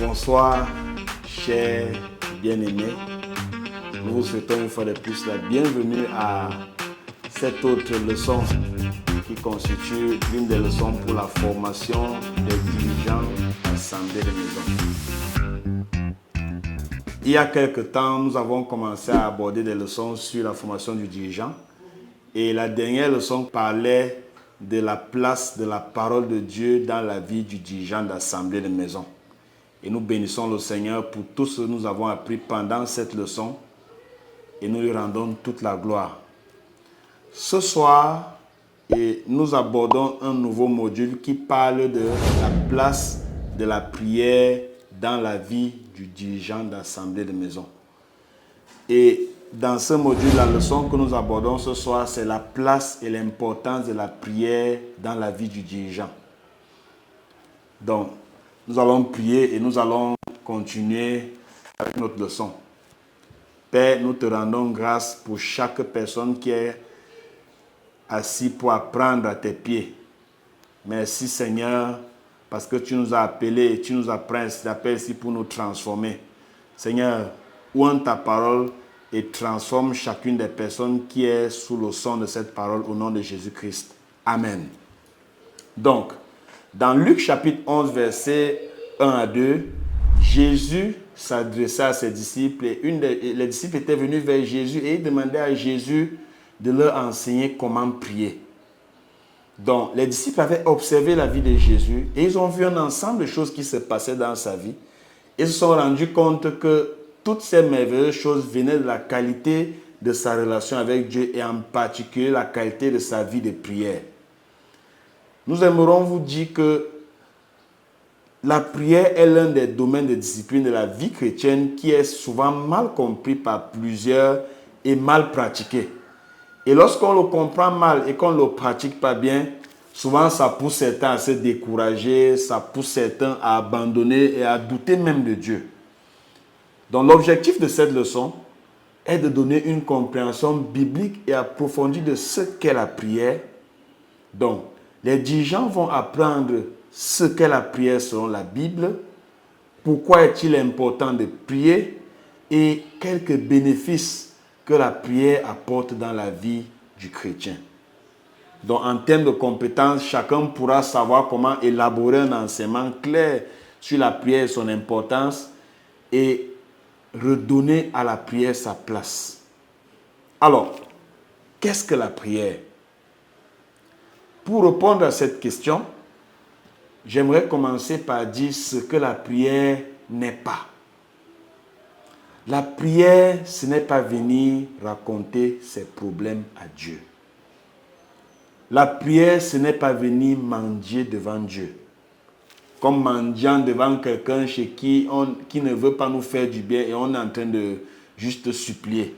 Bonsoir, chers bien-aimés. Nous vous souhaitons une fois de plus la bienvenue à cette autre leçon qui constitue l'une des leçons pour la formation des dirigeants d'assemblée de maison. Il y a quelque temps, nous avons commencé à aborder des leçons sur la formation du dirigeant. Et la dernière leçon parlait de la place de la parole de Dieu dans la vie du dirigeant d'assemblée de maison. Et nous bénissons le Seigneur pour tout ce que nous avons appris pendant cette leçon et nous lui rendons toute la gloire. Ce soir, nous abordons un nouveau module qui parle de la place de la prière dans la vie du dirigeant d'assemblée de maison. Et dans ce module, la leçon que nous abordons ce soir, c'est la place et l'importance de la prière dans la vie du dirigeant. Donc, nous allons prier et nous allons continuer avec notre leçon. Père, nous te rendons grâce pour chaque personne qui est assise pour apprendre à tes pieds. Merci Seigneur, parce que tu nous as appelés et tu nous appelles ici pour nous transformer. Seigneur, ouvre ta parole et transforme chacune des personnes qui est sous le son de cette parole au nom de Jésus-Christ. Amen. Donc, dans Luc chapitre 11, versets 1 à 2, Jésus s'adressait à ses disciples et les disciples étaient venus vers Jésus et ils demandaient à Jésus de leur enseigner comment prier. Donc, les disciples avaient observé la vie de Jésus et ils ont vu un ensemble de choses qui se passaient dans sa vie. Ils se sont rendus compte que toutes ces merveilleuses choses venaient de la qualité de sa relation avec Dieu et en particulier la qualité de sa vie de prière. Nous aimerons vous dire que la prière est l'un des domaines de discipline de la vie chrétienne qui est souvent mal compris par plusieurs et mal pratiqué. Et lorsqu'on le comprend mal et qu'on ne le pratique pas bien, souvent ça pousse certains à se décourager, ça pousse certains à abandonner et à douter même de Dieu. Donc l'objectif de cette leçon est de donner une compréhension biblique et approfondie de ce qu'est la prière. Donc, les dirigeants vont apprendre ce qu'est la prière selon la Bible, pourquoi est-il important de prier et quelques bénéfices que la prière apporte dans la vie du chrétien. Donc en termes de compétences, chacun pourra savoir comment élaborer un enseignement clair sur la prière et son importance et redonner à la prière sa place. Alors, qu'est-ce que la prière? Pour répondre à cette question, j'aimerais commencer par dire ce que la prière n'est pas. La prière, ce n'est pas venir raconter ses problèmes à Dieu. La prière, ce n'est pas venir mendier devant Dieu. Comme mendiant devant quelqu'un chez qui ne veut pas nous faire du bien et on est en train de juste supplier.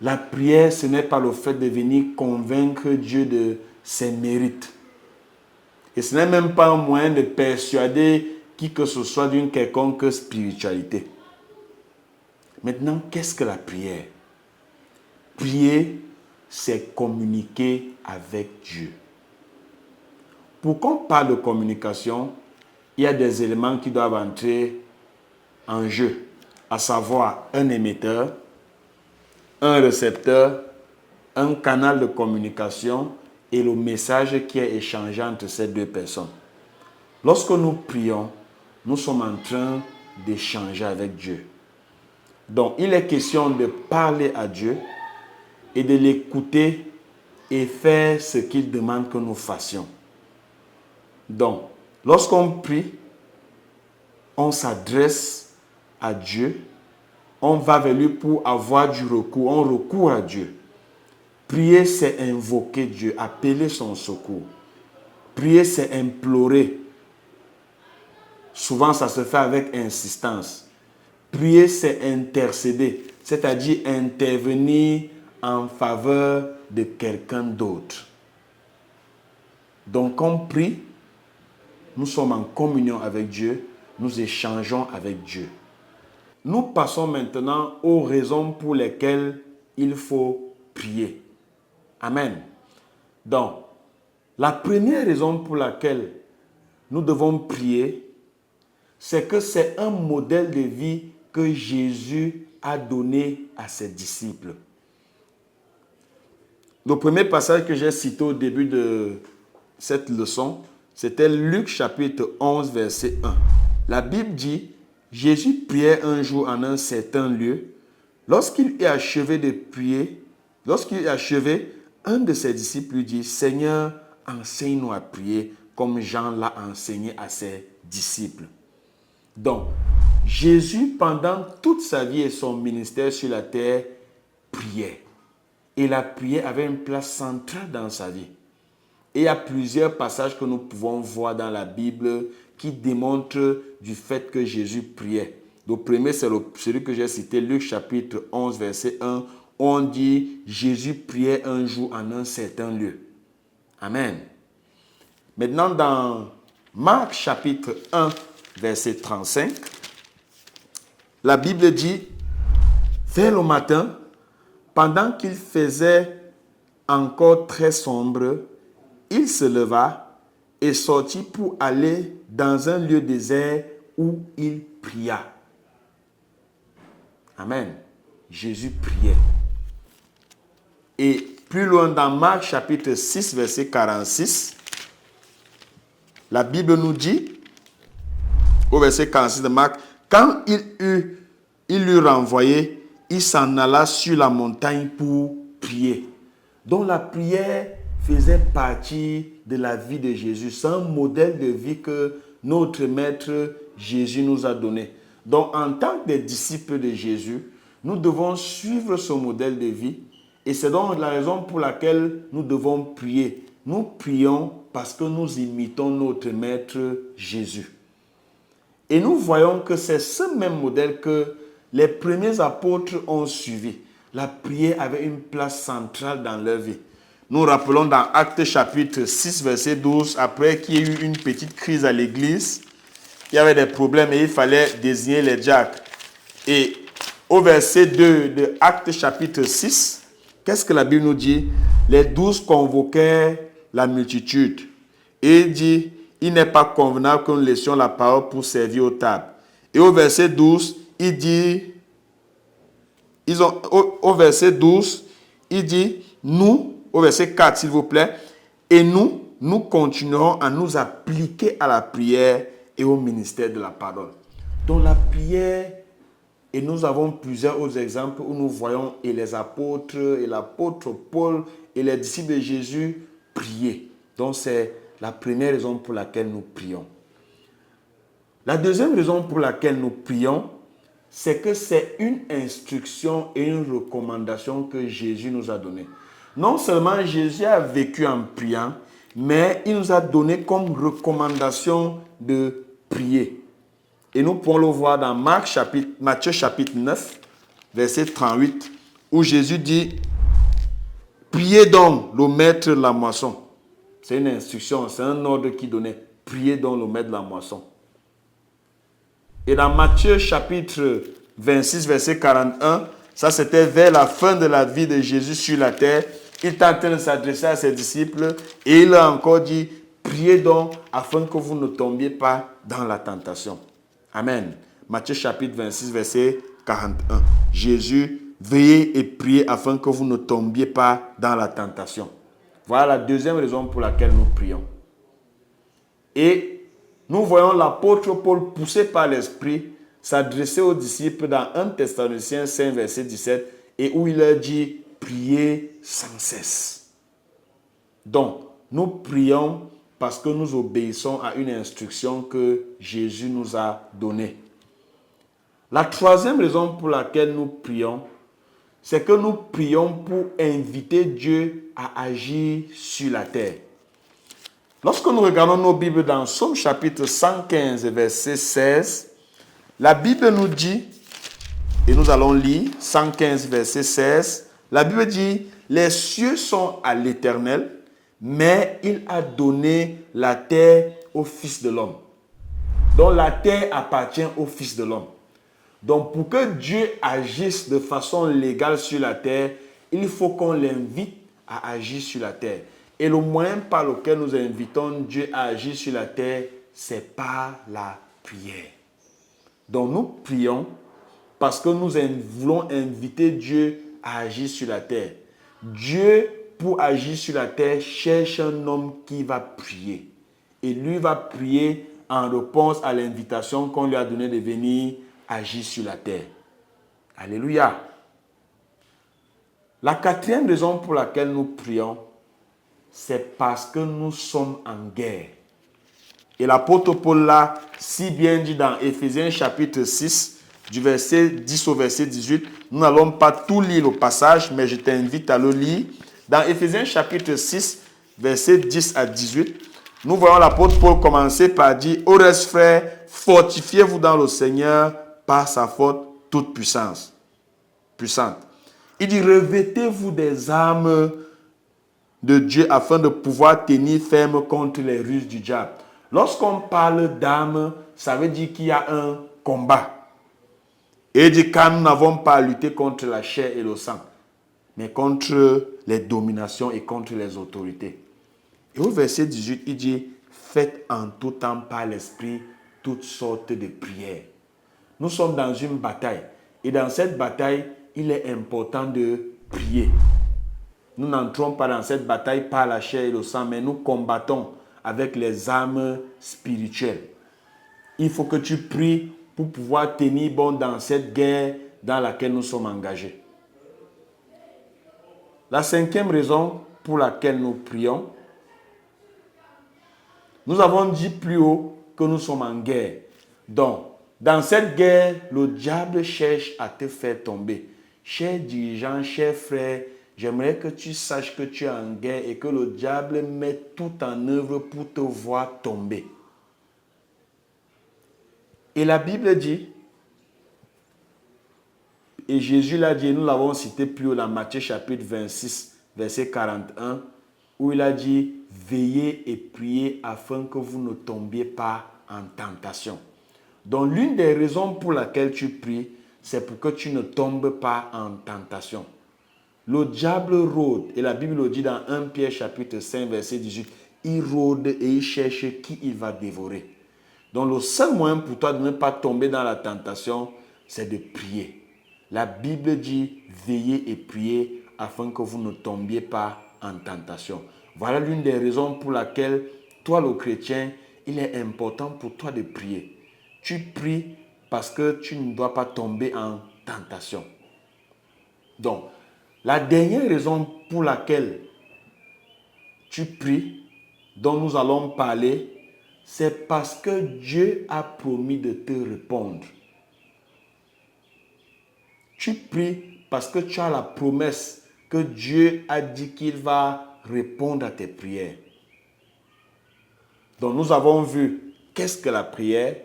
La prière, ce n'est pas le fait de venir convaincre Dieu de ses mérites. Et ce n'est même pas un moyen de persuader qui que ce soit d'une quelconque spiritualité. Maintenant, qu'est-ce que la prière? Prier, c'est communiquer avec Dieu. Pour qu'on parle de communication, il y a des éléments qui doivent entrer en jeu, à savoir un émetteur, un récepteur, un canal de communication et le message qui est échangé entre ces deux personnes. Lorsque nous prions, nous sommes en train d'échanger avec Dieu. Donc, il est question de parler à Dieu et de l'écouter et faire ce qu'il demande que nous fassions. Donc, lorsqu'on prie, on s'adresse à Dieu, on va vers lui pour avoir du recours, on recourt à Dieu. Prier, c'est invoquer Dieu, appeler son secours. Prier, c'est implorer. Souvent, ça se fait avec insistance. Prier, c'est intercéder, c'est-à-dire intervenir en faveur de quelqu'un d'autre. Donc, quand on prie, nous sommes en communion avec Dieu, nous échangeons avec Dieu. Nous passons maintenant aux raisons pour lesquelles il faut prier. Amen. Donc, la première raison pour laquelle nous devons prier, c'est que c'est un modèle de vie que Jésus a donné à ses disciples. Le premier passage que j'ai cité au début de cette leçon, c'était Luc chapitre 11, verset 1. La Bible dit, Jésus priait un jour en un certain lieu. Lorsqu'il eut achevé de prier, un de ses disciples lui dit, Seigneur, enseigne-nous à prier comme Jean l'a enseigné à ses disciples. Donc, Jésus, pendant toute sa vie et son ministère sur la terre, priait. Et la prière avait une place centrale dans sa vie. Et il y a plusieurs passages que nous pouvons voir dans la Bible qui démontrent du fait que Jésus priait. Le premier, c'est celui que j'ai cité, Luc chapitre 11, verset 1. On dit, Jésus priait un jour en un certain lieu. Amen. Maintenant, dans Marc chapitre 1, verset 35, la Bible dit, vers le matin, pendant qu'il faisait encore très sombre, il se leva et sortit pour aller dans un lieu désert où il pria. Amen. Jésus priait. Et plus loin dans Marc chapitre 6, verset 46, la Bible nous dit, au verset 46 de Marc, quand il l'eut renvoyé, il s'en alla sur la montagne pour prier. Donc la prière faisait partie de la vie de Jésus. C'est un modèle de vie que notre Maître Jésus nous a donné. Donc en tant que des disciples de Jésus, nous devons suivre ce modèle de vie. Et c'est donc la raison pour laquelle nous devons prier. Nous prions parce que nous imitons notre Maître Jésus. Et nous voyons que c'est ce même modèle que les premiers apôtres ont suivi. La prière avait une place centrale dans leur vie. Nous rappelons dans Actes chapitre 6, verset 12, après qu'il y ait eu une petite crise à l'église, il y avait des problèmes et il fallait désigner les diacres. Et au verset 2 de Actes chapitre 6, qu'est-ce que la Bible nous dit? Les 12 convoquèrent la multitude. Et il dit, il n'est pas convenable que nous laissions la parole pour servir aux tables. Et au verset 12, il dit, au verset 12, il dit, nous, au verset 4, s'il vous plaît, et nous continuerons à nous appliquer à la prière et au ministère de la parole. Donc la prière, et nous avons plusieurs autres exemples où nous voyons et les apôtres, et l'apôtre Paul, et les disciples de Jésus prier. Donc c'est la première raison pour laquelle nous prions. La deuxième raison pour laquelle nous prions, c'est que c'est une instruction et une recommandation que Jésus nous a donnée. Non seulement Jésus a vécu en priant, mais il nous a donné comme recommandation de prier. Et nous pouvons le voir dans Matthieu chapitre 9, verset 38, où Jésus dit, « Priez donc le maître de la moisson. » C'est une instruction, c'est un ordre qui donnait, « Priez donc le maître de la moisson. » Et dans Matthieu chapitre 26, verset 41, ça c'était vers la fin de la vie de Jésus sur la terre. Il est en train de s'adresser à ses disciples et il a encore dit, priez donc afin que vous ne tombiez pas dans la tentation. Amen. Matthieu chapitre 26, verset 41. Jésus, veillez et priez afin que vous ne tombiez pas dans la tentation. Voilà la deuxième raison pour laquelle nous prions. Et nous voyons l'apôtre Paul poussé par l'Esprit s'adresser aux disciples dans 1 Thessaloniciens 5, verset 17, et où il leur dit, priez sans cesse. Donc, nous prions parce que nous obéissons à une instruction que Jésus nous a donnée. La troisième raison pour laquelle nous prions, c'est que nous prions pour inviter Dieu à agir sur la terre. Lorsque nous regardons nos Bibles dans Psaume chapitre 115, verset 16, la Bible nous dit, et nous allons lire 115, verset 16, la Bible dit, « Les cieux sont à l'Éternel, mais il a donné la terre au Fils de l'homme. » Donc la terre appartient au Fils de l'homme. Donc pour que Dieu agisse de façon légale sur la terre, il faut qu'on l'invite à agir sur la terre. Et le moyen par lequel nous invitons Dieu à agir sur la terre, c'est par la prière. Donc nous prions parce que nous voulons inviter Dieu à agir sur la terre. Dieu, pour agir sur la terre, cherche un homme qui va prier. Et lui va prier en réponse à l'invitation qu'on lui a donnée de venir agir sur la terre. Alléluia. La quatrième raison pour laquelle nous prions, c'est parce que nous sommes en guerre. Et l'apôtre Paul l'a si bien dit dans Éphésiens chapitre 6, du verset 10 au verset 18. Nous n'allons pas tout lire le passage, mais je t'invite à le lire. Dans Éphésiens chapitre 6, verset 10 à 18, nous voyons l'apôtre Paul commencer par dire « Au reste, frères, fortifiez-vous dans le Seigneur par sa force toute puissante. » Il dit « Revêtez-vous des armes de Dieu afin de pouvoir tenir ferme contre les ruses du diable. » Lorsqu'on parle d'armes, ça veut dire qu'il y a un combat. Et il dit car nous n'avons pas à lutter contre la chair et le sang, mais contre les dominations et contre les autorités. Et au verset 18, il dit faites en tout temps par l'esprit toutes sortes de prières. Nous sommes dans une bataille. Et dans cette bataille, il est important de prier. Nous n'entrons pas dans cette bataille par la chair et le sang, mais nous combattons avec les armes spirituelles. Il faut que tu pries pour pouvoir tenir bon dans cette guerre dans laquelle nous sommes engagés. La cinquième raison pour laquelle nous prions, nous avons dit plus haut que nous sommes en guerre. Donc, dans cette guerre, le diable cherche à te faire tomber. Chers dirigeants, chers frères, j'aimerais que tu saches que tu es en guerre et que le diable met tout en œuvre pour te voir tomber. Et la Bible dit, et Jésus l'a dit, nous l'avons cité plus haut dans Matthieu chapitre 26, verset 41, où il a dit, veillez et priez afin que vous ne tombiez pas en tentation. Donc l'une des raisons pour laquelle tu pries, c'est pour que tu ne tombes pas en tentation. Le diable rôde, et la Bible le dit dans 1 Pierre chapitre 5, verset 18, il rôde et il cherche qui il va dévorer. Donc le seul moyen pour toi de ne pas tomber dans la tentation, c'est de prier. La Bible dit, veillez et priez afin que vous ne tombiez pas en tentation. Voilà l'une des raisons pour laquelle, toi le chrétien, il est important pour toi de prier. Tu pries parce que tu ne dois pas tomber en tentation. Donc, la dernière raison pour laquelle tu pries, dont nous allons parler, c'est parce que Dieu a promis de te répondre. Tu pries parce que tu as la promesse que Dieu a dit qu'il va répondre à tes prières. Donc nous avons vu qu'est-ce que la prière.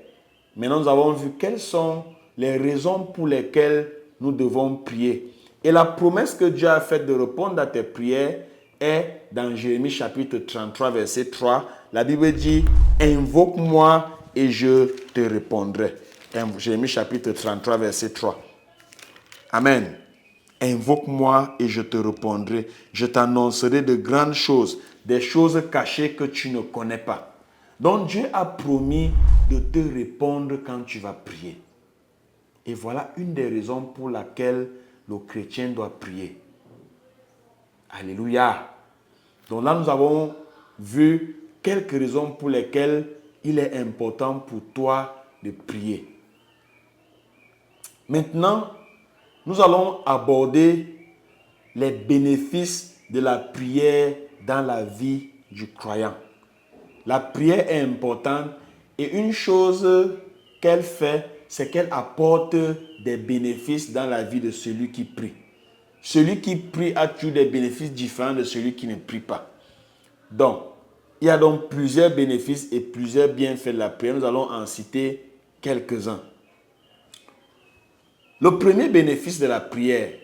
Maintenant nous avons vu quelles sont les raisons pour lesquelles nous devons prier. Et la promesse que Dieu a faite de répondre à tes prières est dans Jérémie chapitre 33 verset 3. La Bible dit « Invoque-moi et je te répondrai ». Jérémie chapitre 33 verset 3. Amen. Invoque-moi et je te répondrai. Je t'annoncerai de grandes choses, des choses cachées que tu ne connais pas. Donc Dieu a promis de te répondre quand tu vas prier. Et voilà une des raisons pour laquelle le chrétien doit prier. Alléluia. Donc là, nous avons vu quelques raisons pour lesquelles il est important pour toi de prier. Maintenant, nous allons aborder les bénéfices de la prière dans la vie du croyant. La prière est importante et une chose qu'elle fait, c'est qu'elle apporte des bénéfices dans la vie de celui qui prie. Celui qui prie a toujours des bénéfices différents de celui qui ne prie pas. Donc, il y a donc plusieurs bénéfices et plusieurs bienfaits de la prière. Nous allons en citer quelques-uns. Le premier bénéfice de la prière,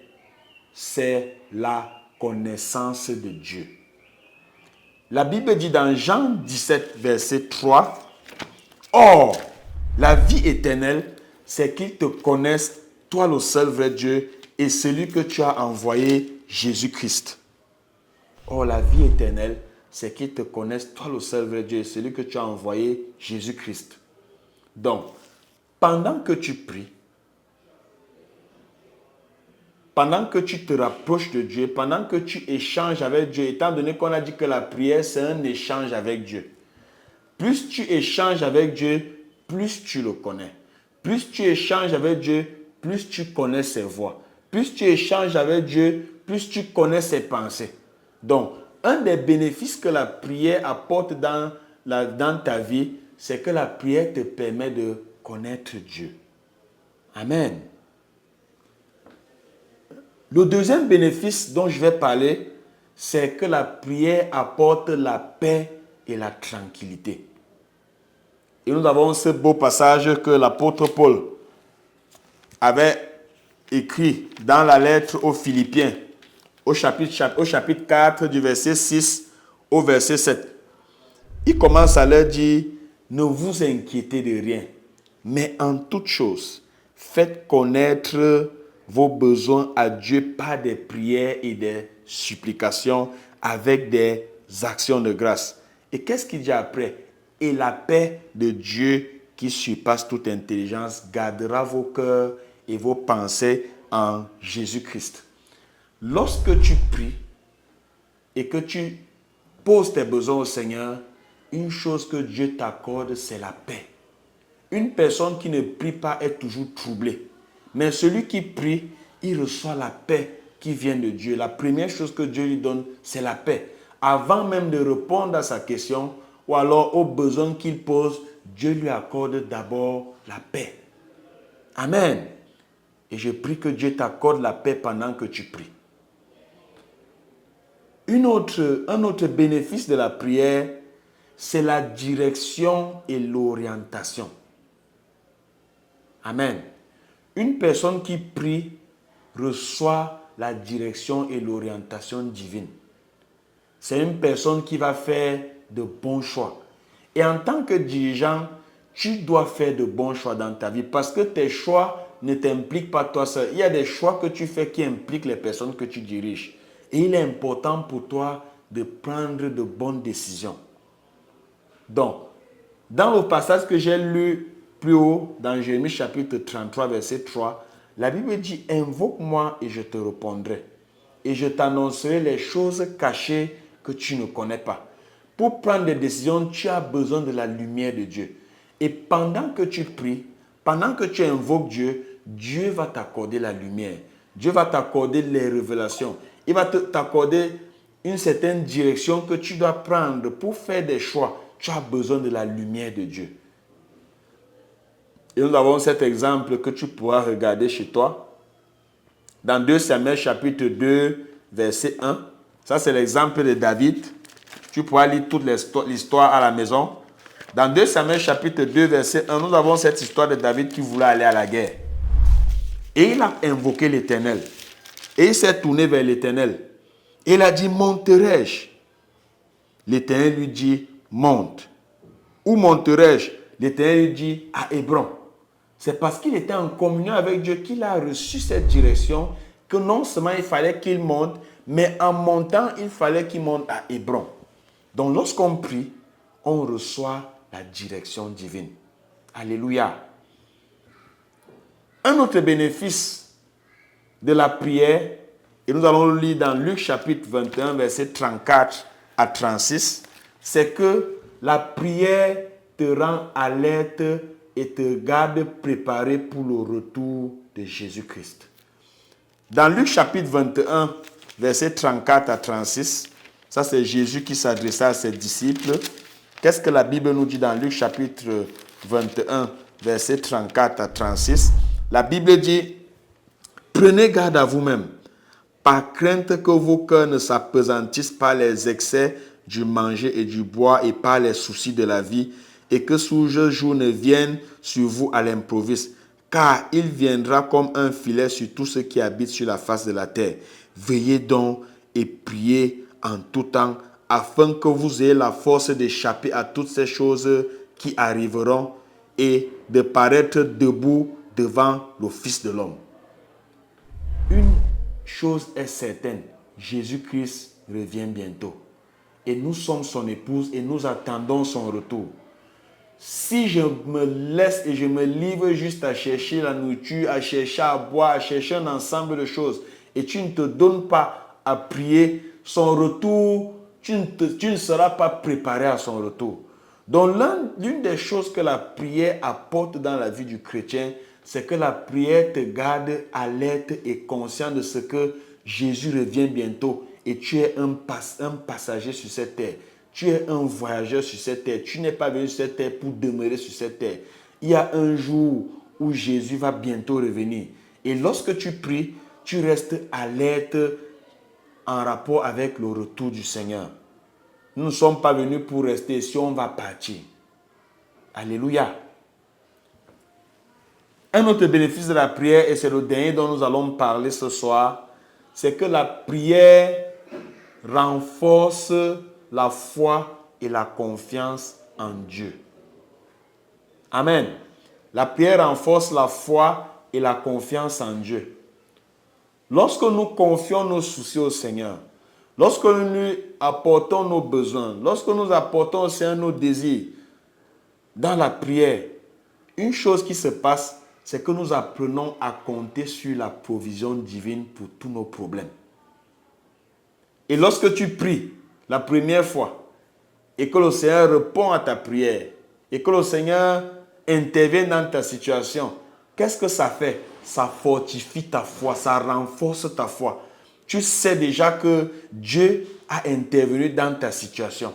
c'est la connaissance de Dieu. La Bible dit dans Jean 17, verset 3, « Or, la vie éternelle, c'est qu'ils te connaissent, toi le seul vrai Dieu, et celui que tu as envoyé, Jésus-Christ. » Or, la vie éternelle, c'est qu'ils te connaissent, toi le seul vrai Dieu, et celui que tu as envoyé, Jésus-Christ. Donc, pendant que tu pries, pendant que tu te rapproches de Dieu, pendant que tu échanges avec Dieu, étant donné qu'on a dit que la prière, c'est un échange avec Dieu. Plus tu échanges avec Dieu, plus tu le connais. Plus tu échanges avec Dieu, plus tu connais ses voies. Plus tu échanges avec Dieu, plus tu connais ses pensées. Donc, un des bénéfices que la prière apporte dans ta vie, c'est que la prière te permet de connaître Dieu. Amen. Le deuxième bénéfice dont je vais parler, c'est que la prière apporte la paix et la tranquillité. Et nous avons ce beau passage que l'apôtre Paul avait écrit dans la lettre aux Philippiens, au chapitre 4, du verset 6 au verset 7. Il commence à leur dire, ne vous inquiétez de rien, mais en toute chose, faites connaître vos besoins à Dieu par des prières et des supplications avec des actions de grâce. Et qu'est-ce qu'il dit après? Et la paix de Dieu qui surpasse toute intelligence gardera vos cœurs et vos pensées en Jésus-Christ. Lorsque tu pries et que tu poses tes besoins au Seigneur, une chose que Dieu t'accorde, c'est la paix. Une personne qui ne prie pas est toujours troublée. Mais celui qui prie, il reçoit la paix qui vient de Dieu. La première chose que Dieu lui donne, c'est la paix. Avant même de répondre à sa question ou alors aux besoins qu'il pose, Dieu lui accorde d'abord la paix. Amen. Et je prie que Dieu t'accorde la paix pendant que tu pries. Un autre bénéfice de la prière, c'est la direction et l'orientation. Amen. Une personne qui prie reçoit la direction et l'orientation divine. C'est une personne qui va faire de bons choix. Et en tant que dirigeant, tu dois faire de bons choix dans ta vie parce que tes choix ne t'impliquent pas toi seul. Il y a des choix que tu fais qui impliquent les personnes que tu diriges. Et il est important pour toi de prendre de bonnes décisions. Donc, dans le passage que j'ai lu plus haut, dans Jérémie chapitre 33, verset 3, la Bible dit « Invoque-moi et je te répondrai. Et je t'annoncerai les choses cachées que tu ne connais pas. » Pour prendre des décisions, tu as besoin de la lumière de Dieu. Et pendant que tu pries, pendant que tu invoques Dieu, Dieu va t'accorder la lumière. Dieu va t'accorder les révélations. Il va t'accorder une certaine direction que tu dois prendre pour faire des choix. Tu as besoin de la lumière de Dieu. Et nous avons cet exemple que tu pourras regarder chez toi. Dans 2 Samuel chapitre 2, verset 1. Ça, c'est l'exemple de David. Tu pourras lire toute l'histoire à la maison. Dans 2 Samuel chapitre 2, verset 1, nous avons cette histoire de David qui voulait aller à la guerre. Et il a invoqué l'Éternel. Et il s'est tourné vers l'Éternel. Et il a dit, monterai-je? L'Éternel lui dit, monte. Où monterai-je? L'Éternel lui dit, à Hébron. C'est parce qu'il était en communion avec Dieu qu'il a reçu cette direction, que non seulement il fallait qu'il monte, mais en montant, il fallait qu'il monte à Hébron. Donc lorsqu'on prie, on reçoit la direction divine. Alléluia. Un autre bénéfice de la prière, et nous allons le lire dans Luc chapitre 21, verset 34 à 36, c'est que la prière te rend alerte et te garde préparé pour le retour de Jésus-Christ. Dans Luc chapitre 21, verset 34 à 36, ça c'est Jésus qui s'adressait à ses disciples. Qu'est-ce que la Bible nous dit dans Luc chapitre 21, verset 34 à 36? La Bible dit, « Prenez garde à vous-même, par crainte que vos cœurs ne s'appesantissent par les excès du manger et du boire et par les soucis de la vie, et que ce jour ne vienne sur vous à l'improviste, car il viendra comme un filet sur tous ceux qui habitent sur la face de la terre. Veillez donc et priez en tout temps, afin que vous ayez la force d'échapper à toutes ces choses qui arriveront et de paraître debout devant le Fils de l'homme. » Une chose est certaine, Jésus-Christ revient bientôt. Et nous sommes son épouse et nous attendons son retour. si je me laisse et je me livre juste à chercher la nourriture, à chercher à boire, à chercher un ensemble de choses, et tu ne te donnes pas à prier, son retour, tu ne seras pas préparé à son retour. Donc l'une des choses que la prière apporte dans la vie du chrétien, c'est que la prière te garde alerte et conscient de ce que Jésus revient bientôt et tu es un passager sur cette terre. Tu es un voyageur sur cette terre. Tu n'es pas venu sur cette terre pour demeurer sur cette terre. Il y a un jour où Jésus va bientôt revenir. Et lorsque tu pries, tu restes alerte en rapport avec le retour du Seigneur. Nous ne sommes pas venus pour rester si on va partir. Alléluia. Un autre bénéfice de la prière, et c'est le dernier dont nous allons parler ce soir, c'est que la prière renforce la foi et la confiance en Dieu. Amen. La prière renforce la foi et la confiance en Dieu. Lorsque nous confions nos soucis au Seigneur, lorsque nous lui apportons nos besoins, lorsque nous apportons au Seigneur nos désirs, dans la prière, une chose qui se passe, c'est que nous apprenons à compter sur la provision divine pour tous nos problèmes. Et lorsque tu pries la première fois et que le Seigneur répond à ta prière et que le Seigneur intervient dans ta situation, qu'est-ce que ça fait? Ça fortifie ta foi, ça renforce ta foi. Tu sais déjà que Dieu a intervenu dans ta situation.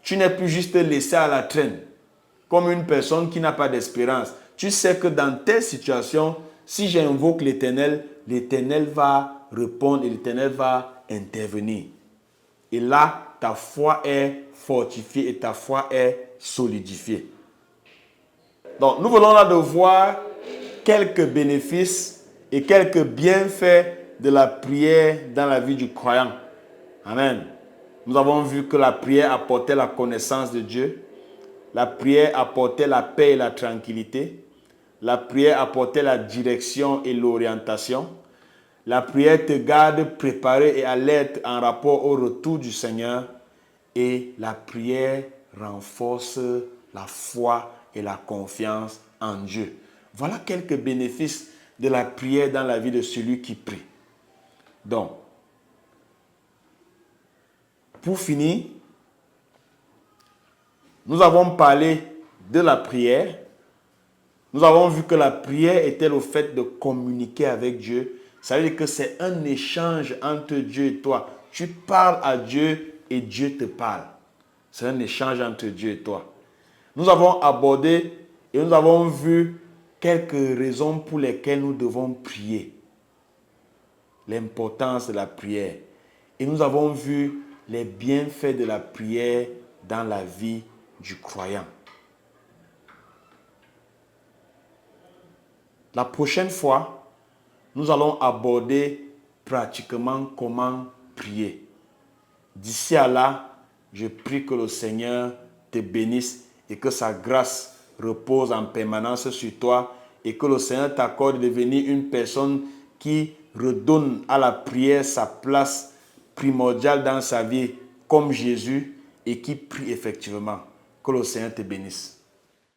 Tu n'es plus juste laissé à la traîne, comme une personne qui n'a pas d'espérance. Tu sais que dans telle situation, si j'invoque l'Éternel, l'Éternel va répondre et l'Éternel va intervenir. Et là, ta foi est fortifiée et ta foi est solidifiée. Donc, nous venons là de voir quelques bénéfices et quelques bienfaits de la prière dans la vie du croyant. Amen. Nous avons vu que la prière apportait la connaissance de Dieu. La prière apportait la paix et la tranquillité. La prière apportait la direction et l'orientation. La prière te garde préparé et alerte en rapport au retour du Seigneur. Et la prière renforce la foi et la confiance en Dieu. Voilà quelques bénéfices de la prière dans la vie de celui qui prie. Donc, pour finir, nous avons parlé de la prière. Nous avons vu que la prière était le fait de communiquer avec Dieu. Ça veut dire que c'est un échange entre Dieu et toi. Tu parles à Dieu et Dieu te parle. C'est un échange entre Dieu et toi. Nous avons abordé et nous avons vu quelques raisons pour lesquelles nous devons prier. L'importance de la prière. Et nous avons vu les bienfaits de la prière dans la vie du croyant. La prochaine fois, nous allons aborder pratiquement comment prier. D'ici à là, je prie que le Seigneur te bénisse et que sa grâce repose en permanence sur toi et que le Seigneur t'accorde de devenir une personne qui redonne à la prière sa place primordiale dans sa vie comme Jésus et qui prie effectivement. Que le Seigneur te bénisse.